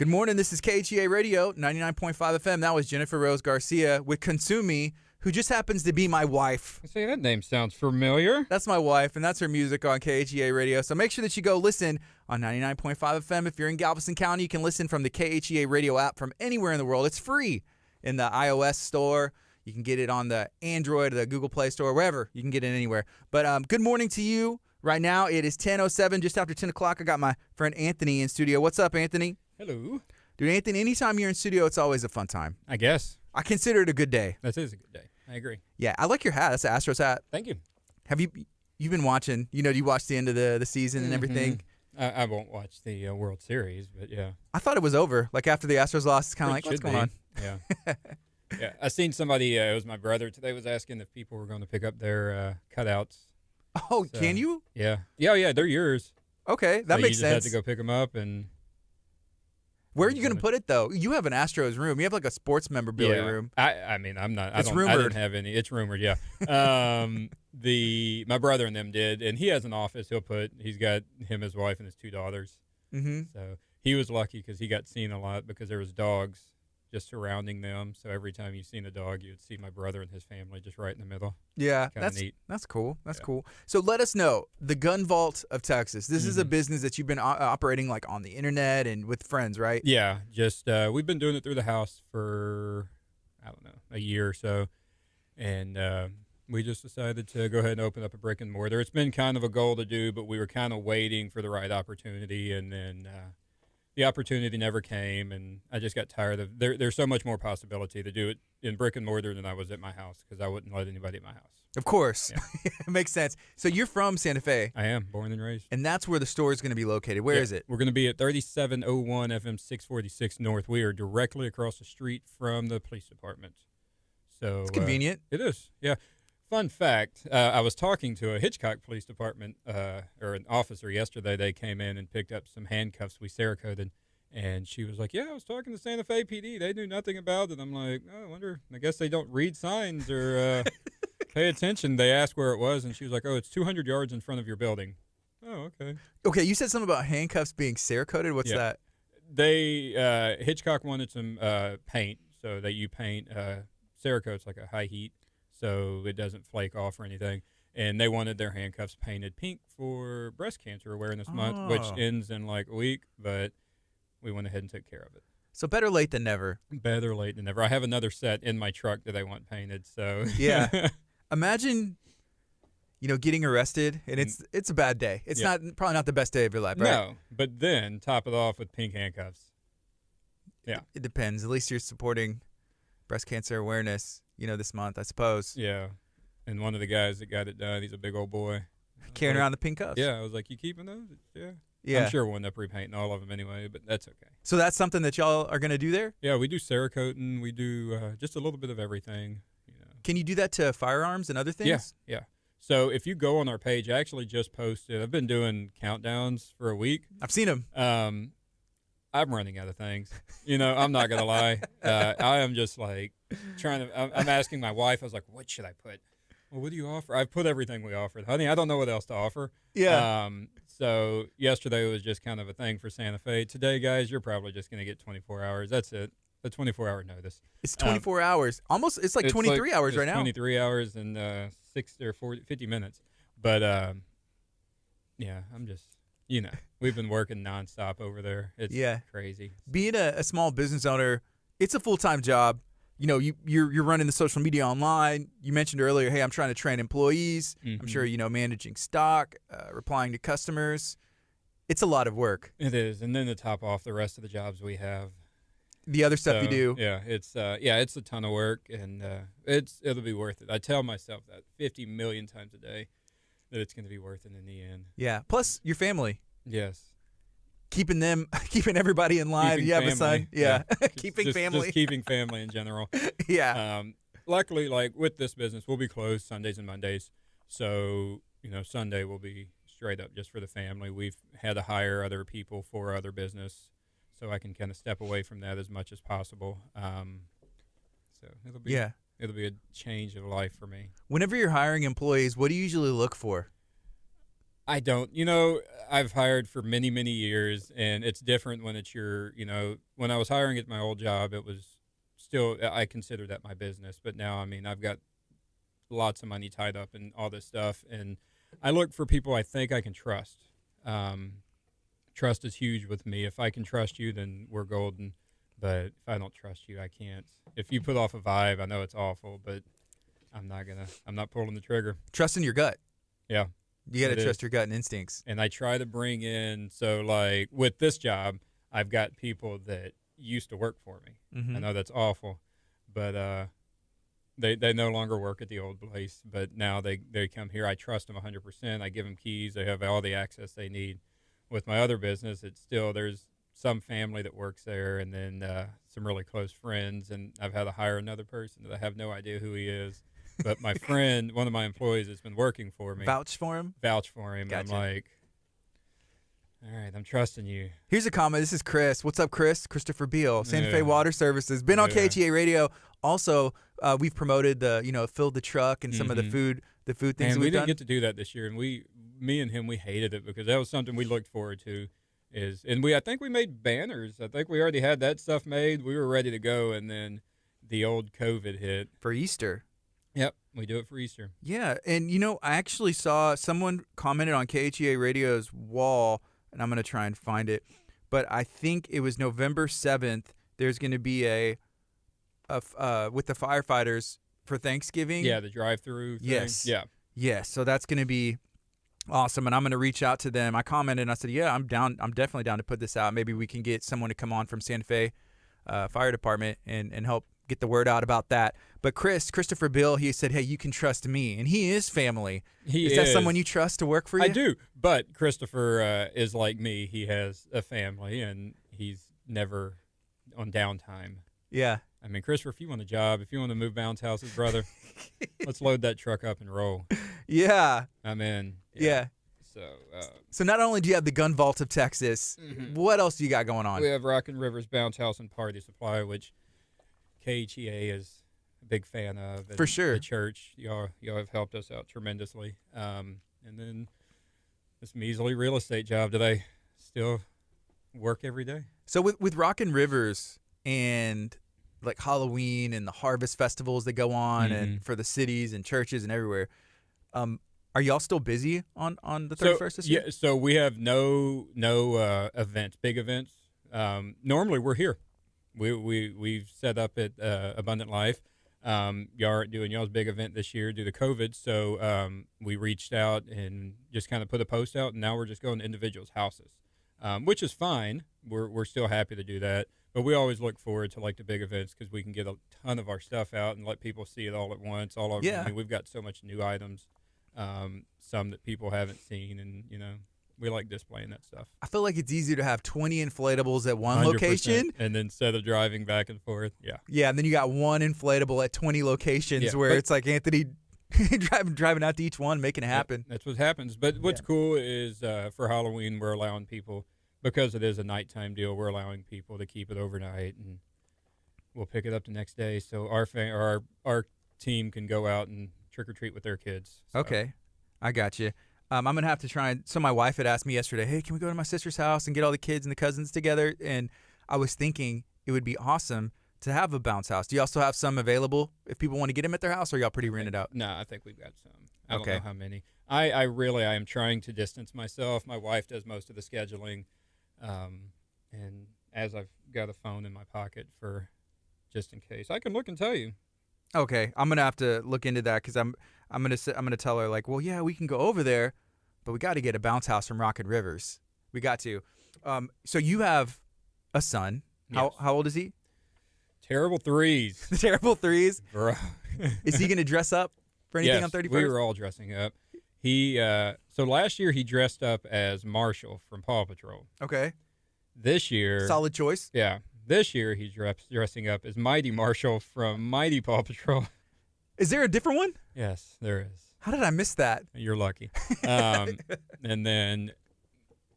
Good morning. This is KHEA Radio, 99.5 FM. That was Jennifer Rose Garcia with Consume Me, who just happens to be my wife. Say, that name sounds familiar. That's my wife, and that's her music on KHEA Radio. So make sure that you go listen on 99.5 FM. If you're in Galveston County, you can listen from the KHEA Radio app from anywhere in the world. It's free in the iOS store. You can get it on the Android, the Google Play Store, wherever. You can get it anywhere. But good morning to you. Right now, it is 10:07, just after 10 o'clock. I got my friend Anthony in studio. What's up, Anthony? Hello. Dude, Anthony, anytime you're in studio, it's always a fun time. I guess. I consider it a good day. That is a good day. I agree. Yeah, I like your hat. That's an Astros hat. Thank you. Have you've been watching, do you watch the end of the season and everything? I won't watch the World Series, but yeah. I thought it was over. Like after the Astros lost, it's kind of like, what's going on? Yeah. Yeah. I seen somebody, it was my brother today, was asking if people were going to pick up their cutouts. Oh, so, can you? Yeah. Yeah, they're yours. Okay, that makes sense. You just have to go pick them up. And where are you going to put it, though? You have an Astros room. You have like a sports memorabilia room. I mean, I'm not. It's rumored. I didn't have any. It's rumored, yeah. My brother and them did, and he has an office. He's got him, his wife, and his two daughters. Mm-hmm. So he was lucky because he got seen a lot because there was dogs just surrounding them. So every time you seen a dog, you'd see my brother and his family just right in the middle. Yeah, that's neat. That's cool. That's cool. So let us know, the Gun Vault of Texas. This is a business that you've been operating like on the internet and with friends, right? Yeah, just we've been doing it through the house for, I don't know, a year or so. And we just decided to go ahead and open up a brick and mortar. It's been kind of a goal to do, but we were kind of waiting for the right opportunity, and then the opportunity never came, and I just got tired of there's so much more possibility to do it in brick and mortar than I was at my house because I wouldn't let anybody at my house. Of course. Yeah. It makes sense. So you're from Santa Fe. I am, born and raised. And that's where the store is going to be located. Where is it? We're going to be at 3701 FM 646 North. We are directly across the street from the police department. So it's convenient. It is, yeah. Fun fact, I was talking to a Hitchcock Police Department or an officer yesterday. They came in and picked up some handcuffs we Cerakoted, and she was like, yeah, I was talking to Santa Fe PD. They knew nothing about it. I'm like, oh, I wonder, I guess they don't read signs or pay attention. They asked where it was, and she was like, oh, it's 200 yards in front of your building. Oh, okay. Okay, you said something about handcuffs being Cerakoted. What's that? They Hitchcock wanted some paint, so that you paint Cerakote's like a high heat, so it doesn't flake off or anything. And they wanted their handcuffs painted pink for Breast Cancer Awareness Month, which ends in like a week, but we went ahead and took care of it. So better late than never. Better late than never. I have another set in my truck that I want painted, so. Yeah. Imagine, getting arrested, and it's a bad day. It's probably not the best day of your life, right? No, but then top it off with pink handcuffs. Yeah. It depends. At least you're supporting breast cancer awareness, this month, I suppose. Yeah. And one of the guys that got it done, he's a big old boy. Carrying around the pink cuffs. Yeah. I was like, you keeping those? Yeah. Yeah. I'm sure we'll end up repainting all of them anyway, but that's okay. So that's something that y'all are going to do there? Yeah, we do Cerakoting. We do just a little bit of everything. Can you do that to firearms and other things? Yeah. So if you go on our page, I actually just posted. I've been doing countdowns for a week. I've seen them. I'm running out of things. I'm not going to lie. I am just like I'm asking my wife. I was like, what should I put? Well, what do you offer? I've put everything we offered. Honey, I don't know what else to offer. Yeah. So yesterday was just kind of a thing for Santa Fe. Today, guys, you're probably just going to get 24 hours. That's it. A 24-hour notice. It's 24 hours. Almost, it's like 23 hours right now. 23 hours and 50 minutes. But, yeah, I'm just, we've been working nonstop over there. It's crazy. Being a small business owner, it's a full-time job. You're running the social media online. You mentioned earlier, hey, I'm trying to train employees. Mm-hmm. I'm sure, managing stock, replying to customers. It's a lot of work. It is. And then to top off the rest of the jobs we have. The other stuff you do. Yeah, it's a ton of work, and it'll be worth it. I tell myself that 50 million times a day that it's going to be worth it in the end. Yeah. Plus your family. Yes. Keeping everybody in line. Keeping you have family. A son. Yeah. Keeping family. Just keeping family in general. Yeah. Luckily, like with this business, we'll be closed Sundays and Mondays. So, Sunday will be straight up just for the family. We've had to hire other people for other business, so I can kind of step away from that as much as possible. So it'll be a change of life for me. Whenever you're hiring employees, what do you usually look for? I don't. I've hired for many, many years, and it's different when it's when I was hiring at my old job, it was still, I consider that my business. But now, I mean, I've got lots of money tied up in all this stuff, and I look for people I think I can trust. Trust is huge with me. If I can trust you, then we're golden. But if I don't trust you, I can't. If you put off a vibe, I know it's awful, but I'm not pulling the trigger. Trust in your gut. Yeah. You got to trust your gut and instincts. And I try to bring in, so like with this job, I've got people that used to work for me. Mm-hmm. I know that's awful, but they no longer work at the old place, but now they come here. I trust them 100%. I give them keys. They have all the access they need. With my other business, it's still, there's some family that works there, and then some really close friends, and I've had to hire another person that I have no idea who he is. But my friend, one of my employees that's been working for me. Vouch for him? Vouch for him. Gotcha. I'm like, all right, I'm trusting you. Here's a comment. This is Chris. What's up, Chris? Christopher Beal, Santa Fe Water Services. Been on KHEA Radio. Also, we've promoted the, filled the truck and some of the food things and we've we didn't done. get to do that this year, and me and him, we hated it because that was something we looked forward to. I think we made banners. I think we already had that stuff made. We were ready to go, and then the old COVID hit. For Easter. Yep, we do it for Easter. Yeah, and I actually saw someone commented on KHEA Radio's wall, and I'm going to try and find it, but I think it was November 7th. There's going to be a with the firefighters for Thanksgiving. Yeah, the drive-through thing. Yes. Yeah. Yes, so that's going to be awesome, and I'm going to reach out to them. I commented, and I said, yeah, I'm down. I'm definitely down to put this out. Maybe we can get someone to come on from Santa Fe Fire Department and help get the word out about that. But Christopher Bill, he said, hey, you can trust me, and he is family. Is that someone you trust to work for you? I do, but Christopher is like me. He has a family, and he's never on downtime. Yeah. I mean, Christopher, if you want a job, if you want to move bounce houses, brother, let's load that truck up and roll. Yeah. I'm in. Yeah. So not only do you have the gun vault of Texas, what else do you got going on? We have Rockin' Rivers Bounce House and Party Supply, which KHEA is a big fan of. For sure. The church, y'all have helped us out tremendously. And then this measly real estate job that I still work every day. So with Rockin' Rivers and like Halloween and the harvest festivals that go on and for the cities and churches and everywhere, are y'all still busy on the 31st this year? Yeah, so we have no events, big events. Normally we're here. We've set up at Abundant Life. Y'all aren't doing y'all's big event this year due to COVID, so we reached out and just kind of put a post out, and now we're just going to individuals' houses, which is fine. We're still happy to do that, but we always look forward to like the big events because we can get a ton of our stuff out and let people see it all at once. All over. Yeah. I mean, we've got so much new items, some that people haven't seen, and we like displaying that stuff. I feel like it's easier to have 20 inflatables at one 100%. location. And then instead of driving back and forth, Yeah, and then you got one inflatable at 20 locations where it's like Anthony driving out to each one, making it happen. That's what happens. But what's cool is for Halloween, we're allowing people, because it is a nighttime deal, we're allowing people to keep it overnight, and we'll pick it up the next day. So our team can go out and trick-or-treat with their kids. So. Okay, I got you. I'm going to have to try and – so my wife had asked me yesterday, hey, can we go to my sister's house and get all the kids and the cousins together? And I was thinking it would be awesome to have a bounce house. Do you also have some available if people want to get them at their house, or y'all pretty rented out? No, I think we've got some. I don't know how many. I am trying to distance myself. My wife does most of the scheduling. And as I've got a phone in my pocket for just in case, I can look and tell you. Okay, I'm going to have to look into that because I'm going to tell her like, well, yeah, we can go over there, but we got to get a bounce house from Rockin' Rivers. We got to. So you have a son. Yes. How old is he? Terrible threes. The terrible threes? Bro. Is he going to dress up for anything on 31st? We were all dressing up. So last year he dressed up as Marshall from Paw Patrol. Okay. This year. Solid choice. Yeah. This year he's dressing up as Mighty Marshall from Mighty Paw Patrol. Is there a different one? Yes, there is. How did I miss that? You're lucky. And then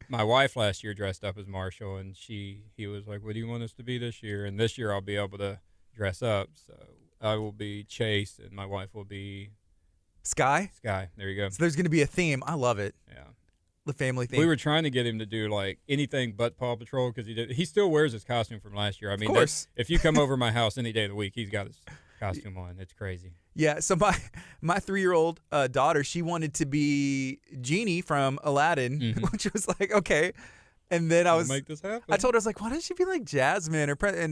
my wife last year dressed up as Marshall, and he was like, what do you want us to be this year? And this year I'll be able to dress up. So I will be Chase, and my wife will be Sky? Sky. There you go. So there's going to be a theme. I love it. Yeah. the family thing. We were trying to get him to do like anything but Paw Patrol because he still wears his costume from last year. I mean, of course. if you come over my house any day of the week, he's got his costume on. It's crazy. Yeah, so my 3-year-old daughter, she wanted to be Genie from Aladdin, which was like, okay. And then We'll make this happen. I told her, I was like, why doesn't she be like Jasmine?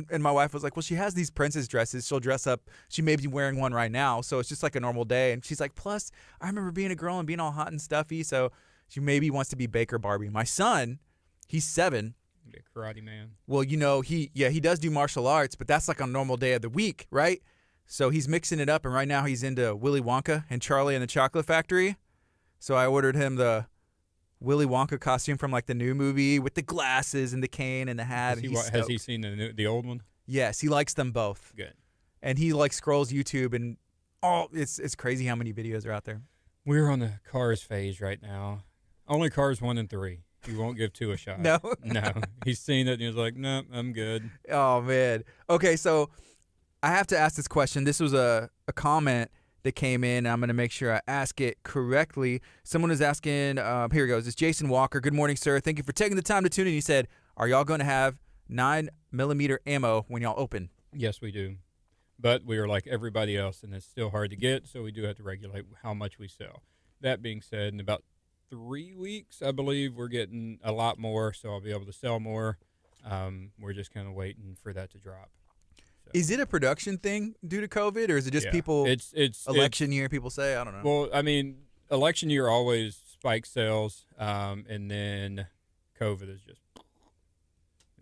And my wife was like, well, she has these princess dresses. She'll dress up. She may be wearing one right now, so it's just like a normal day. And she's like, plus, I remember being a girl and being all hot and stuffy, so she maybe wants to be Baker Barbie. My son, he's 7. Be a karate man. Well, he does do martial arts, but that's like a normal day of the week, right? So he's mixing it up, and right now he's into Willy Wonka and Charlie and the Chocolate Factory. So I ordered him the Willy Wonka costume from like the new movie with the glasses and the cane and the hat. Has he seen the old one? Yes, he likes them both. Good. And he like scrolls YouTube and it's crazy how many videos are out there. We're on the Cars phase right now. Only Cars 1 and 3. You won't give 2 a shot. No. He's seen it and he's like, no, I'm good. Oh man. Okay, so I have to ask this question. This was a comment that came in. I'm going to make sure I ask it correctly. Someone is asking, here it goes. It's Jason Walker. Good morning, sir. Thank you for taking the time to tune in. He said, are y'all going to have 9mm ammo when y'all open? Yes, we do. But we are like everybody else, and it's still hard to get, so we do have to regulate how much we sell. That being said, in about 3 weeks, I believe, we're getting a lot more, so I'll be able to sell more. We're just kind of waiting for that to drop. So. Is it a production thing due to COVID, or is it just people? It's election year. People say, I don't know. Well, I mean, election year always spikes sales, and then COVID is just.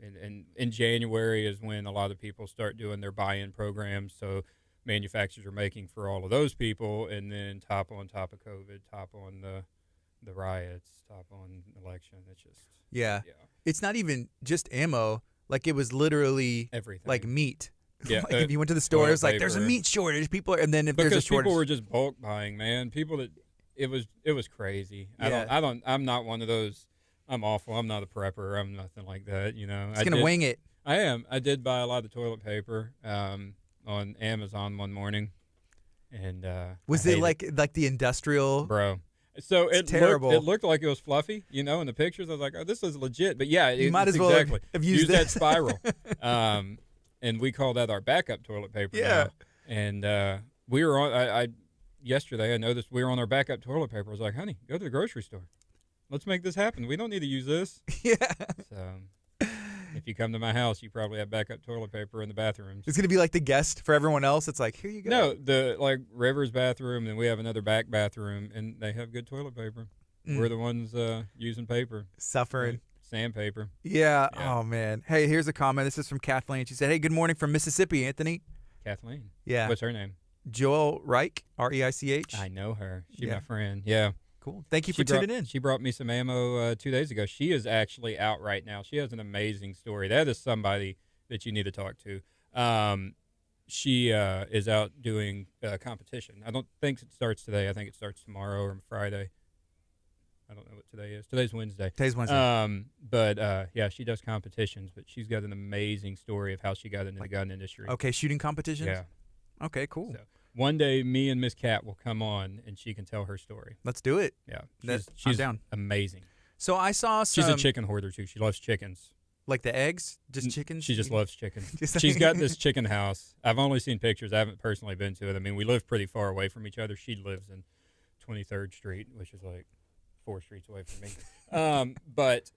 And in January is when a lot of people start doing their buy-in programs. So manufacturers are making for all of those people, and then top on top of COVID, top on the riots, top on election. It's just yeah. It's not even just ammo. Like it was literally everything. Like meat. Yeah, like if you went to the store, it was like there's a meat shortage. People, and then if there's a shortage, people were just bulk buying. Man, people that it was crazy. Yeah. I'm not one of those. I'm awful. I'm not a prepper. I'm nothing like that. You know, just gonna wing it. I am. I did buy a lot of toilet paper on Amazon one morning, and was it like the industrial? Bro, so it's terrible. It looked like it was fluffy, you know. In the pictures, I was like, "Oh, this is legit." But yeah, you might as well have used that spiral. And we call that our backup toilet paper. Yeah. Now. And we were on. I yesterday I noticed we were on our backup toilet paper. I was like, "Honey, go to the grocery store. Let's make this happen. We don't need to use this." Yeah. So if you come to my house, you probably have backup toilet paper in the bathrooms. It's gonna be like the guest for everyone else. It's like, here you go. No, the like River's bathroom, and we have another back bathroom, and they have good toilet paper. We're the ones using paper, suffering. Sandpaper. Yeah. Oh man. Hey, here's a comment. This is from Kathleen. She said, "Hey, good morning from Mississippi, Anthony." Kathleen. Yeah. What's her name? Joel Reich, R-E-I-C-H. I know her. She's my friend. Yeah. Cool. Thank you for tuning in. She brought me some ammo 2 days ago. She is actually out right now. She has an amazing story. That is somebody that you need to talk to. She is out doing competition. I don't think it starts today. I think it starts tomorrow or Friday. I don't know what today is. Today's Wednesday. But yeah, she does competitions, but she's got an amazing story of how she got into the gun industry. Okay, shooting competitions? Yeah. Okay, cool. So, one day, me and Miss Cat will come on, and she can tell her story. Let's do it. Yeah. She's down. Amazing. So I saw some... She's a chicken hoarder, too. She loves chickens. Like the eggs? Just chickens? She just loves chicken. She's got this chicken house. I've only seen pictures. I haven't personally been to it. I mean, we live pretty far away from each other. She lives in 23rd Street, which is like 4 streets away from me. But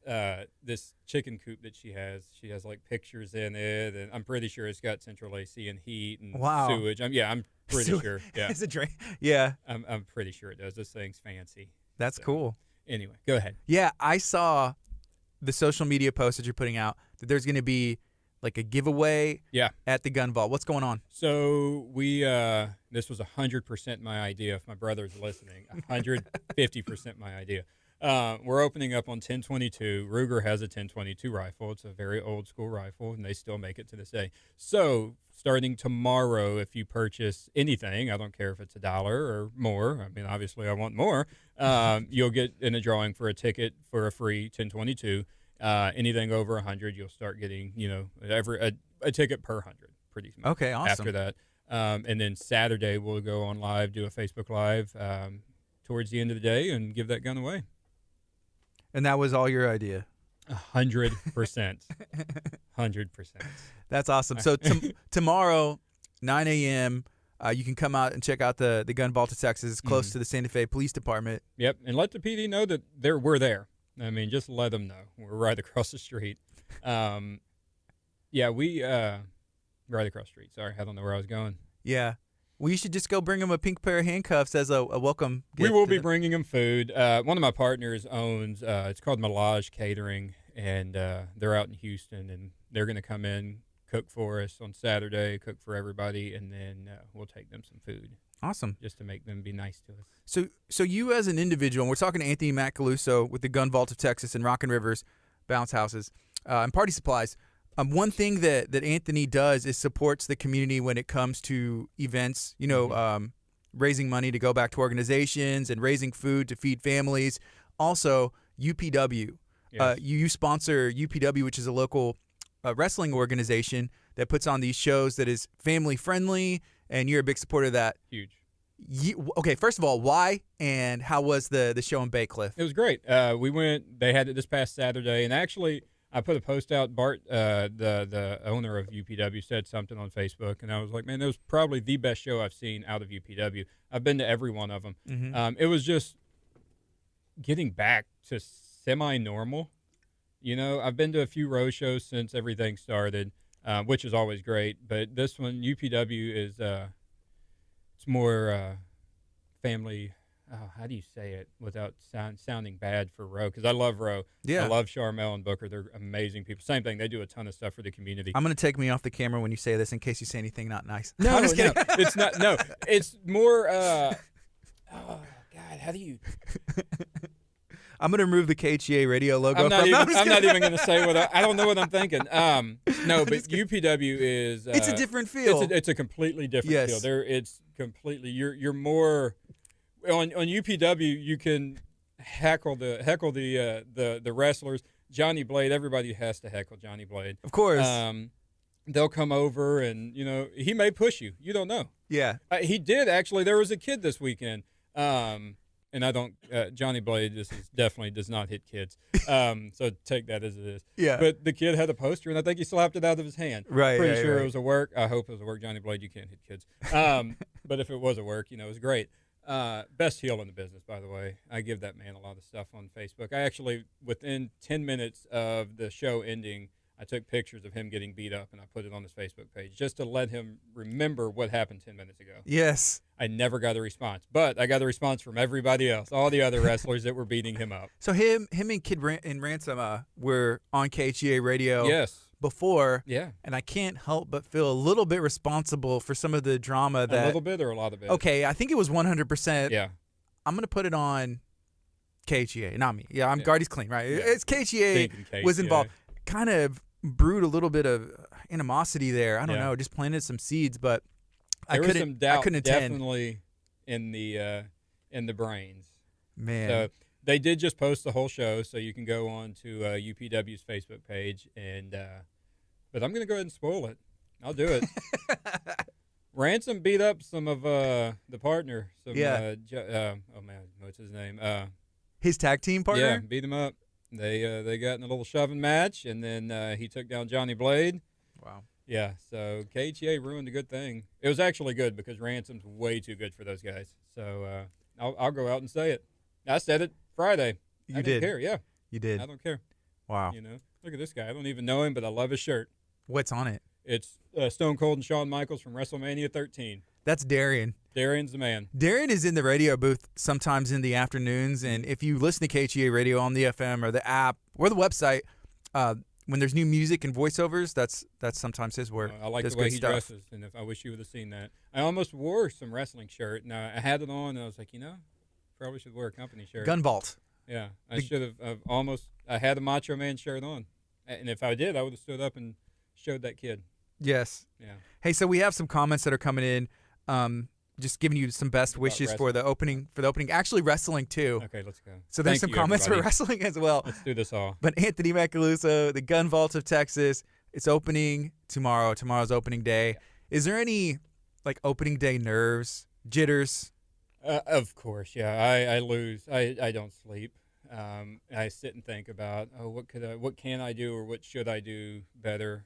this chicken coop that she has like pictures in it, and I'm pretty sure it's got central AC and heat and sewage. I'm pretty sure. Yeah, it's a drain. Yeah, I'm pretty sure it does. This thing's fancy. That's cool. Anyway, go ahead. Yeah, I saw the social media post that you're putting out that there's going to be like a giveaway. Yeah. At the gun vault. What's going on? So we this was 100% my idea. If my brother's listening, 150% my idea. We're opening up on 10/22. Ruger has a 10/22 rifle. It's a very old school rifle, and they still make it to this day. So starting tomorrow, if you purchase anything, I don't care if it's $1 or more. I mean, obviously, I want more. You'll get in a drawing for a ticket for a free 10/22. Anything over 100, you'll start getting, a ticket per 100. Pretty much. Okay, awesome. After that, and then Saturday we'll go on live, do a Facebook Live towards the end of the day, and give that gun away. And that was all your idea? 100%. 100%. That's awesome. So tomorrow, 9 a.m., you can come out and check out the Gun Vault of Texas. It's close to the Santa Fe Police Department. Yep, and let the PD know that we're there. I mean, just let them know. We're right across the street. Yeah, we right across the street. Sorry, I don't know where I was going. Yeah. Well, you should just go bring them a pink pair of handcuffs as a welcome gift. We will be bringing them food. One of my partners owns, it's called Macaluso Catering, and they're out in Houston, and they're going to come in, cook for us on Saturday, cook for everybody, and then we'll take them some food. Awesome. Just to make them be nice to us. So you as an individual, and we're talking to Anthony Macaluso with the Gun Vault of Texas and Rockin' Rivers Bounce Houses and Party Supplies. One thing that Anthony does is supports the community when it comes to events, raising money to go back to organizations and raising food to feed families. Also, UPW. Yes. You sponsor UPW, which is a local wrestling organization that puts on these shows that is family friendly, and you're a big supporter of that. Huge. Okay, first of all, why and how was the show in Bay Cliff? It was great. We went. They had it this past Saturday, and actually, I put a post out. Bart, the owner of UPW, said something on Facebook, and I was like, man, that was probably the best show I've seen out of UPW. I've been to every one of them. Mm-hmm. It was just getting back to semi-normal. I've been to a few road shows since everything started, which is always great. But this one, UPW, is it's more family. Oh, how do you say it without sounding bad for Roe? Because I love Roe. Yeah. I love Charmel and Booker. They're amazing people. Same thing. They do a ton of stuff for the community. I'm going to take me off the camera when you say this in case you say anything not nice. No, I'm just kidding. no, it's not. No, it's more. Oh God, how do you? I'm going to remove the KHEA Radio logo. I'm not even going to say what I don't know what I'm thinking. No, but UPW is. It's a different feel. It's a completely different feel. It's completely. You're more. On UPW, you can heckle the wrestlers. Johnny Blade, everybody has to heckle Johnny Blade. Of course. They'll come over and, he may push you. You don't know. Yeah. He did, actually. There was a kid this weekend. And I don't Johnny Blade definitely does not hit kids. So take that as it is. Yeah. But the kid had a poster, and I think he slapped it out of his hand. Right. Pretty sure right. It was a work. I hope it was a work. Johnny Blade, you can't hit kids. But if it was a work, it was great. Best heel in the business, by the way. I give that man a lot of stuff on Facebook. I actually, within 10 minutes of the show ending, I took pictures of him getting beat up, and I put it on his Facebook page just to let him remember what happened 10 minutes ago. Yes. I never got a response, but I got a response from everybody else, all the other wrestlers that were beating him up. So him and Kid and Ransom were on KHEA Radio. Yes. Before, yeah, and I can't help but feel a little bit responsible for some of the drama that. A little bit or a lot of it? Okay, I think it was 100%. Yeah, I'm gonna put it on KHEA, not me. Yeah, I'm Guardy's clean, right? Yeah. It's KHEA was involved. Kind of brewed a little bit of animosity there. I don't know, just planted some seeds, but there was some doubt I couldn't attend. Definitely in the brains, man. So they did just post the whole show, so you can go on to UPW's Facebook page, and but I'm going to go ahead and spoil it. I'll do it. Ransom beat up some of the partner. Oh, man, what's his name? His tag team partner? Yeah, beat him up. They got in a little shoving match, and then he took down Johnny Blade. Wow. Yeah, so KHEA ruined a good thing. It was actually good because Ransom's way too good for those guys. So I'll go out and say it. I said it Friday. I didn't care. Yeah, you did. I don't care. Wow. Look at this guy. I don't even know him, but I love his shirt. What's on it? It's Stone Cold and Shawn Michaels from WrestleMania 13. That's Darian. Darian's the man. Darian is in the radio booth sometimes in the afternoons, and if you listen to KHEA Radio on the FM or the app or the website, when there's new music and voiceovers, that's sometimes his work. I like the way he dresses, and I wish you would have seen that. I almost wore some wrestling shirt, and I had it on, and I was like, probably should wear a company shirt. Gun Vault. Yeah, I should have almost. I had a Macho Man shirt on, and if I did, I would have stood up and showed that kid. Yes. Yeah. Hey, so we have some comments that are coming in. Just giving you some best wishes for the opening. Actually, wrestling too. Okay, let's go. So there's some comments for wrestling as well. Let's do this all. But Anthony Macaluso, the Gun Vault of Texas, it's opening tomorrow. Tomorrow's opening day. Yeah. Is there any opening day nerves, jitters? Of course, yeah. I lose. I don't sleep. I sit and think about, what can I do, or what should I do better?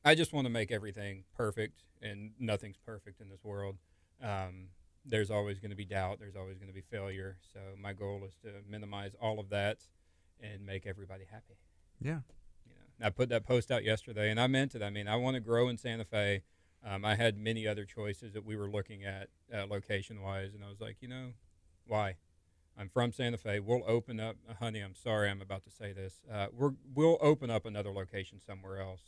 I just want to make everything perfect, and nothing's perfect in this world. There's always going to be doubt. There's always going to be failure. So my goal is to minimize all of that and make everybody happy. Yeah. I put that post out yesterday, and I meant it. I mean, I want to grow in Santa Fe. I had many other choices that we were looking at location-wise, and I was like, why? I'm from Santa Fe. We'll open up, honey, I'm sorry I'm about to say this. We'll open up another location somewhere else,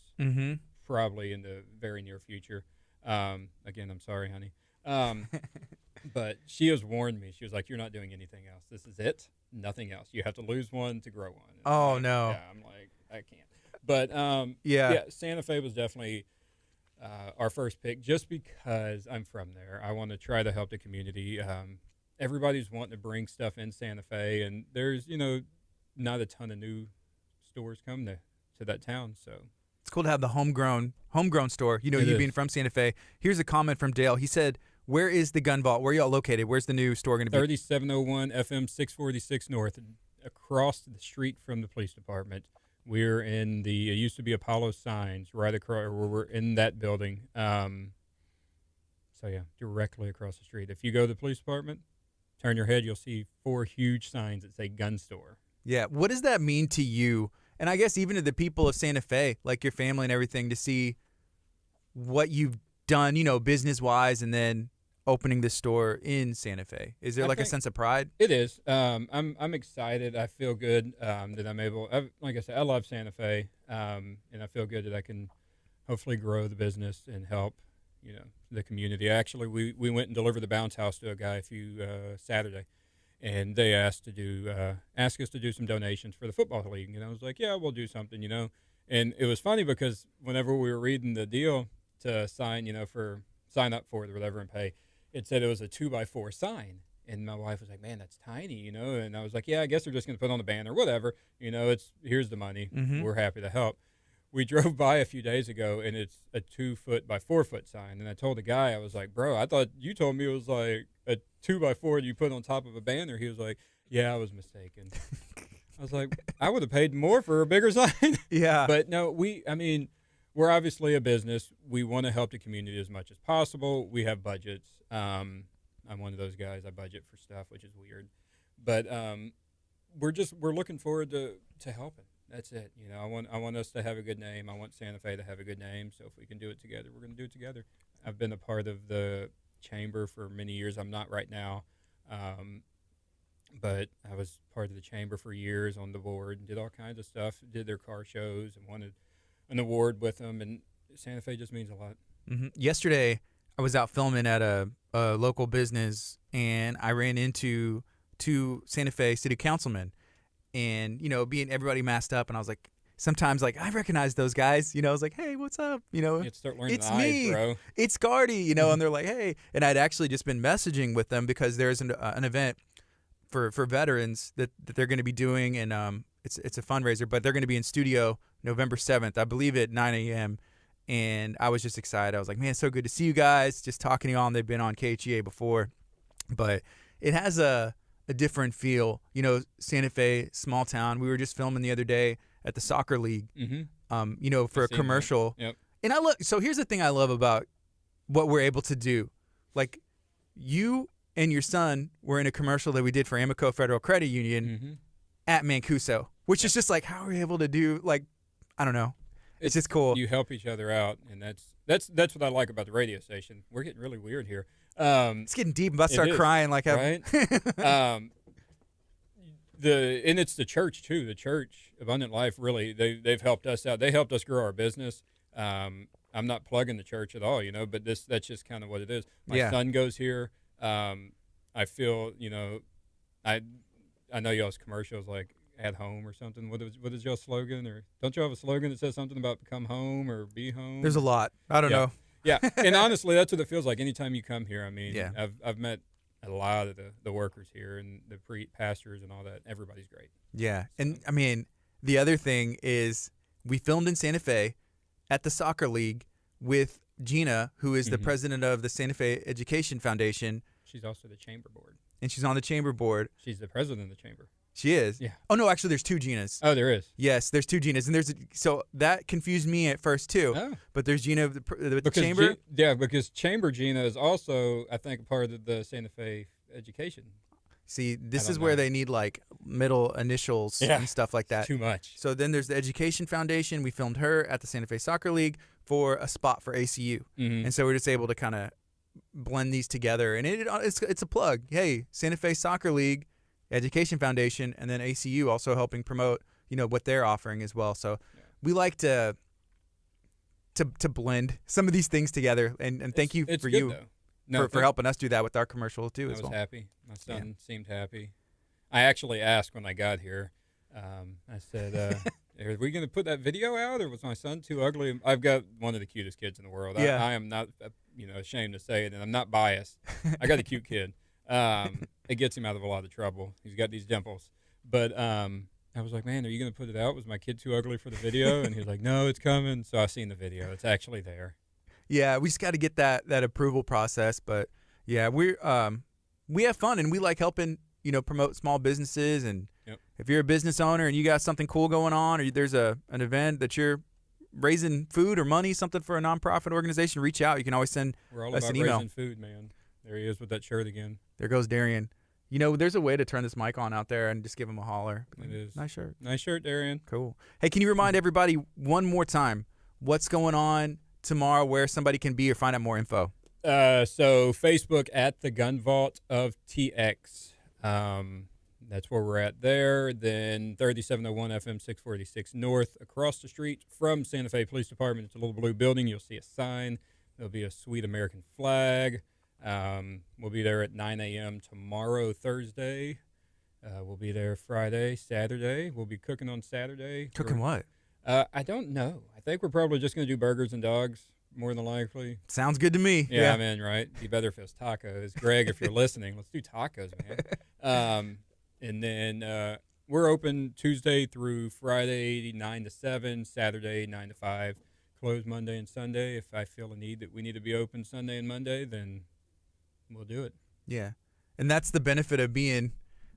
probably in the very near future. Again, I'm sorry, honey. But she has warned me. She was like, you're not doing anything else. This is it. Nothing else. You have to lose one to grow one. Oh, no. Yeah, I'm like, I can't. But, Santa Fe was definitely our first pick just because I'm from there. I want to try to help the community. Everybody's wanting to bring stuff in Santa Fe, and there's, not a ton of new stores come to that town. So it's cool to have the homegrown store. You being from Santa Fe. Here's a comment from Dale. He said, where is the gun vault? Where are y'all located? Where's the new store going to be? 3701 FM 646 North, across the street from the police department. We're in it used to be Apollo Signs, right across, where we're in that building. Directly across the street. If you go to the police department, turn your head, you'll see 4 huge signs that say gun store. Yeah. What does that mean to you? And I guess even to the people of Santa Fe, like your family and everything, to see what you've done, business-wise, and then opening this store in Santa Fe. Is there a sense of pride? It is. I'm excited. I feel good that I'm able. Like I said, I love Santa Fe, and I feel good that I can hopefully grow the business and help, the community. Actually, we went and delivered the bounce house to a guy Saturday, and they asked us to do some donations for the football league, and I was like, yeah, we'll do something, And it was funny because whenever we were reading the deal to sign, sign up for it or whatever and pay, it said it was a 2x4 sign. And my wife was like, man, that's tiny, And I was like, yeah, I guess they're just going to put it on the banner, whatever. Here's the money. We're happy to help. We drove by a few days ago, and it's a 2-foot by 4-foot sign. And I told the guy, I was like, bro, I thought you told me it was like a 2x4 you put on top of a banner. He was like, yeah, I was mistaken. I was like, I would have paid more for a bigger sign. Yeah. But no, we're obviously a business. We want to help the community as much as possible. We have budgets. I'm one of those guys. I budget for stuff, which is weird. But we're looking forward to helping. That's it. I want us to have a good name. I want Santa Fe to have a good name. So if we can do it together, we're going to do it together. I've been a part of the chamber for many years. I'm not right now. But I was part of the chamber for years on the board and did all kinds of stuff, did their car shows and wanted an award with them. And Santa Fe just means a lot. Yesterday, I was out filming at a local business, and I ran into 2 Santa Fe city councilmen. And, being everybody masked up, and I was like, sometimes, I recognize those guys. I was like, hey, what's up? You start learning it's the me, eyes, bro. It's Gardy, and they're like, hey. And I'd actually just been messaging with them because there's an event for veterans that they're going to be doing, and it's a fundraiser, but they're going to be in studio November 7th, I believe at 9 a.m., and I was just excited. I was like, man, it's so good to see you guys, just talking to you all, and they've been on KHEA before, but it has a different feel. Santa Fe, small town. We were just filming the other day at the soccer league, for a commercial. Yep. And so here's the thing I love about what we're able to do. Like, you and your son were in a commercial that we did for Amico Federal Credit Union at Macaluso, which is just like, how are we able to do, I don't know. It's just cool. You help each other out, and that's what I like about the radio station. We're getting really weird here. It's getting deep. I'm about to start crying. Right? And it's the church too. The church, Abundant Life, really they've helped us out. They helped us grow our business. I'm not plugging the church at all, but that's just kind of what it is. My son goes here. I feel, I know y'all's commercials like at home or something. What is y'all's slogan? Or don't you have a slogan that says something about come home or be home? There's a lot. I don't know. Yeah, and honestly, that's what it feels like. Anytime you come here, I mean, I've met a lot of the workers here and the pastors and all that. Everybody's great. Yeah, and I mean, the other thing is we filmed in Santa Fe at the soccer league with Gina, who is the president of the Santa Fe Education Foundation. She's also the chamber board. And she's on the chamber board. She's the president of the chamber. She is? Yeah. Oh, no, actually, there's 2 Ginas. Oh, there is. Yes, there's 2 Ginas. And so that confused me at first, too. Oh. But there's Gina with the chamber. Because Chamber Gina is also, I think, a part of the Santa Fe education. See, this is where they need, like, middle initials and stuff like that. It's too much. So then there's the Education Foundation. We filmed her at the Santa Fe Soccer League for a spot for ACU. Mm-hmm. And so we're just able to kind of blend these together. And it's a plug. Hey, Santa Fe Soccer League, Education Foundation, and then ACU also helping promote, what they're offering as well. So we like to blend some of these things together. And thank you for you for helping us do that with our commercial too as well. I was happy. My son seemed happy. I actually asked when I got here. I said, "Are we going to put that video out, or was my son too ugly?" I've got one of the cutest kids in the world. Yeah. I am not, ashamed to say it, and I'm not biased. I got a cute kid. It gets him out of a lot of trouble. He's got these dimples. But I was like, "Man, are you going to put it out? Was my kid too ugly for the video?" And he was like, "No, it's coming." So I seen the video. It's actually there. Yeah, we just got to get that approval process. But yeah, we have fun, and we like helping promote small businesses. And if you're a business owner and you got something cool going on, or there's an event that you're raising food or money, something for a nonprofit organization, reach out. You can always send us an email. We're all about raising food, man. There he is with that shirt again. There goes Darian. There's a way to turn this mic on out there and just give him a holler. It is. Nice shirt. Nice shirt, Darian. Cool. Hey, can you remind everybody one more time what's going on tomorrow, where somebody can be or find out more info? So Facebook at the Gun Vault of TX. That's where we're at there. Then 3701 FM 646 North, across the street from Santa Fe Police Department. It's a little blue building. You'll see a sign. There'll be a sweet American flag. We'll be there at 9 a.m. tomorrow, Thursday. We'll be there Friday, Saturday. We'll be cooking on Saturday. Cooking what? I don't know. I think we're probably just going to do burgers and dogs, more than likely. Sounds good to me. Yeah, I'm in, right? Be better if it was tacos. Greg, if you're listening, let's do tacos, man. And then we're open Tuesday through Friday, 9 to 7, Saturday, 9 to 5. Closed Monday and Sunday. If I feel a need that we need to be open Sunday and Monday, then we'll do it. Yeah. And that's the benefit of being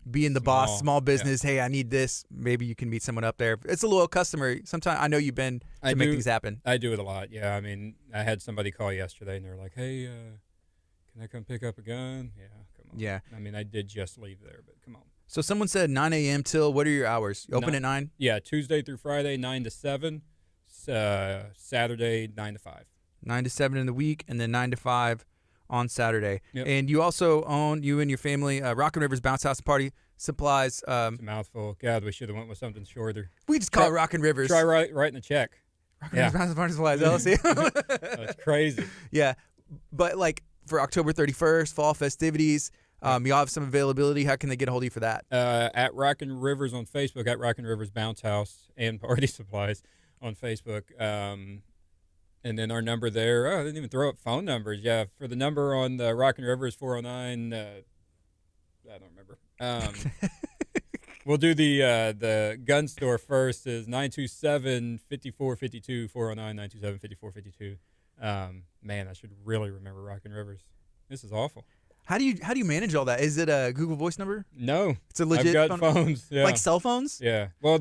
the boss, small business. Yeah. Hey, I need this. Maybe you can meet someone up there. It's a loyal customer. Sometimes I know you've been to make things happen. I do it a lot. Yeah. I mean, I had somebody call yesterday and they're like, "Hey, can I come pick up a gun?" Yeah, come on. Yeah. I mean, I did just leave there, but come on. So someone said 9 a.m. till, what are your hours? You open at 9? Yeah, Tuesday through Friday, 9 to 7. Saturday, 9 to 5. 9 to 7 in the week, and then 9 to 5 on Saturday. Yep. And you also own, you and your family, Rockin' Rivers Bounce House and Party Supplies. It's a mouthful. God, we should have went with something shorter. We just call it Rockin' Rivers. Try writing a check. Rockin' Rivers Bounce and Party Supplies, LLC. That's crazy. Yeah. But, like, for October 31st, fall festivities, you have some availability. How can they get a hold of you for that? At Rockin' Rivers on Facebook, at Rockin' Rivers Bounce House and Party Supplies on Facebook. And then our number there, I didn't even throw up phone numbers. Yeah, for the number on the Rockin' Rivers 409, I don't remember. We'll do the gun store first, is 927-5452, 409-927-5452. Man, I should really remember Rockin' Rivers. This is awful. How do you manage all that? Is it a Google Voice number? No. It's a legit I've got phones. Yeah. Like cell phones? Yeah. Well,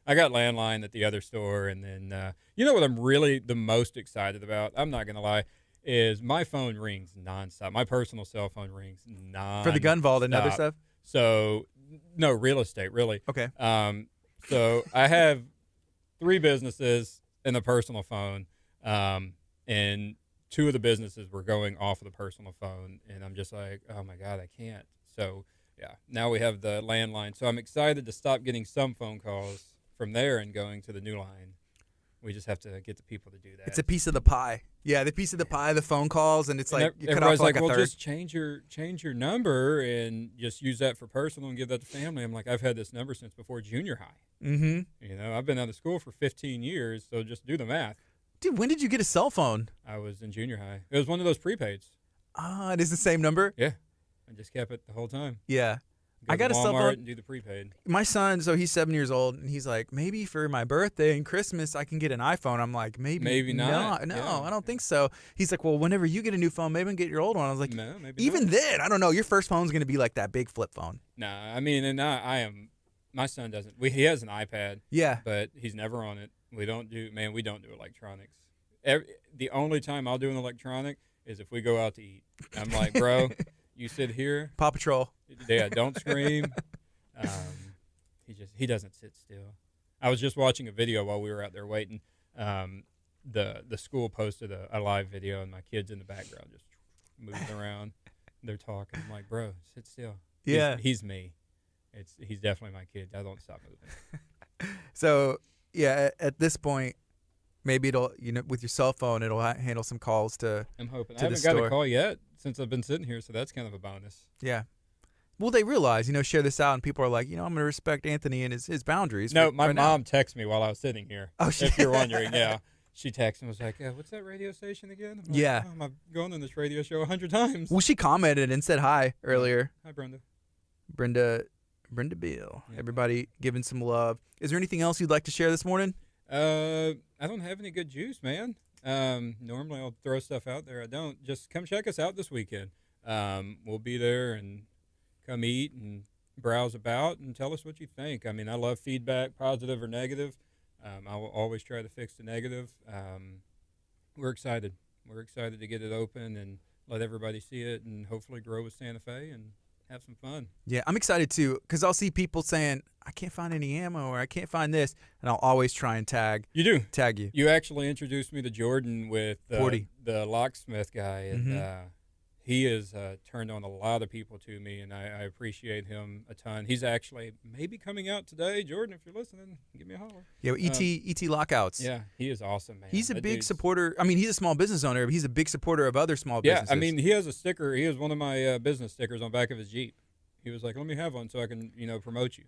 I got landline at the other store, and then you know what I'm really the most excited about? I'm not going to lie, is my phone rings nonstop. My personal cell phone rings nonstop. For the gun vault and other stuff? So, no, real estate, really. Okay. So I have 3 businesses and a personal phone, and 2 of the businesses were going off of the personal phone, and I'm just like, oh my God, I can't. So yeah, now we have the landline. So I'm excited to stop getting some phone calls from there and going to the new line. We just have to get the people to do that. It's a piece of the pie. Yeah, the piece of the pie, the phone calls, and it's like you cut off like a well, third. just change your number and just use that for personal and give that to family. I'm like, I've had this number since before junior high. Mm-hmm. You know, I've been out of school for 15 years, so just do the math. Dude, when did you get a cell phone? I was in junior high. It was one of those prepaids. Ah, it is the same number? Yeah. I just kept it the whole time. Yeah. Go I got to a cell Walmart phone. And do the prepaid. My son, so he's 7 years old, and he's like, maybe for my birthday and Christmas I can get an iPhone. I'm like, maybe not. No, Yeah. I don't think so. He's like, well, whenever you get a new phone, maybe I can get your old one. I was like, No, maybe even not. then, I don't know. Your first phone's going to be like that big flip phone. Nah, I mean, and I am My son doesn't. He has an iPad. Yeah. But he's never on it. We don't do electronics. The only time I'll do an electronic is if we go out to eat. I'm like, bro, you sit here. Paw Patrol. Yeah, don't scream. He doesn't sit still. I was just watching a video while we were out there waiting. The school posted a live video, and my kid's in the background just moving around. They're talking. I'm like, bro, sit still. Yeah. He's me. He's definitely my kid. I don't stop moving. So, yeah, at this point, maybe it'll, with your cell phone, it'll handle some calls to I'm hoping. to I the haven't got store. a call yet since I've been sitting here, so that's kind of a bonus. Yeah. Well, they realize, share this out, and people are like, I'm going to respect Anthony and his boundaries. No, right my now. mom texted me while I was sitting here. Oh, if you're wondering, yeah. She texted and was like, what's that radio station again? I'm like, Yeah. Oh, I'm going on this radio show 100 times. Well, she commented and said hi earlier. Hi, Brenda. Brenda Beal. Yeah. Everybody giving some love. Is there anything else you'd like to share this morning? I don't have any good juice, man. Normally I'll throw stuff out there. I don't. Just come check us out this weekend. We'll be there and come eat and browse about and tell us what you think. I mean, I love feedback, positive or negative. I will always try to fix the negative. We're excited. We're excited to get it open and let everybody see it and hopefully grow with Santa Fe and have some fun. Yeah, I'm excited too because I'll see people saying, I can't find any ammo or I can't find this, and I'll always try and tag you. You actually introduced me to Jordan with the locksmith guy, and he has turned on a lot of people to me, and I appreciate him a ton. He's actually maybe coming out today. Jordan, if you're listening, give me a holler. Yeah, ET Lockouts. Yeah, he is awesome, man. He's a big supporter. I mean, he's a small business owner, but he's a big supporter of other small businesses. Yeah, I mean, he has a sticker. He has one of my business stickers on the back of his Jeep. He was like, let me have one so I can, promote you.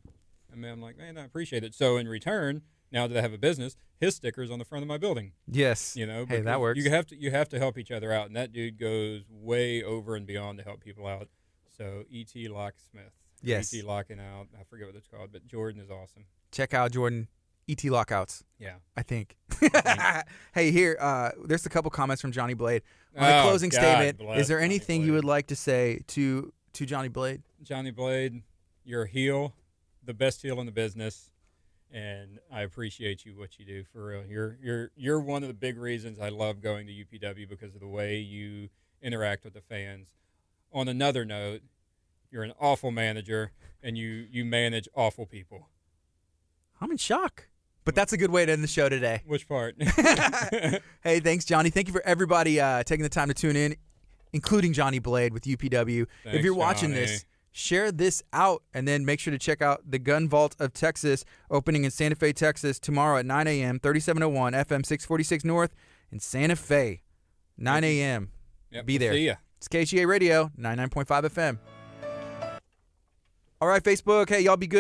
I mean, I'm like, man, I appreciate it. So in return, now that I have a business, his sticker's on the front of my building. Yes. Hey, that works. You have to help each other out, and that dude goes way over and beyond to help people out. So E.T. Locksmith. Yes. E.T. Locking Out. I forget what it's called, but Jordan is awesome. Check out Jordan. E.T. Lockouts. Yeah. I think. Hey, here, there's a couple comments from Johnny Blade. On the closing statement, is there anything you would like to say to Johnny Blade? Johnny Blade, you're a heel, the best heel in the business. And I appreciate you, what you do, for real. You're one of the big reasons I love going to UPW because of the way you interact with the fans. On another note, you're an awful manager, and you manage awful people. I'm in shock. But that's a good way to end the show today. Which part? Hey, thanks, Johnny. Thank you for everybody taking the time to tune in, including Johnny Blade with UPW. Thanks, if you're watching Johnny. this, share this out, and then make sure to check out the Gun Vault of Texas, opening in Santa Fe, Texas, tomorrow at 9 a.m., 3701 FM 646 North in Santa Fe. 9 a.m. Yep, Be there. See ya. It's KHEA Radio, 99.5 FM. All right, Facebook. Hey, y'all be good.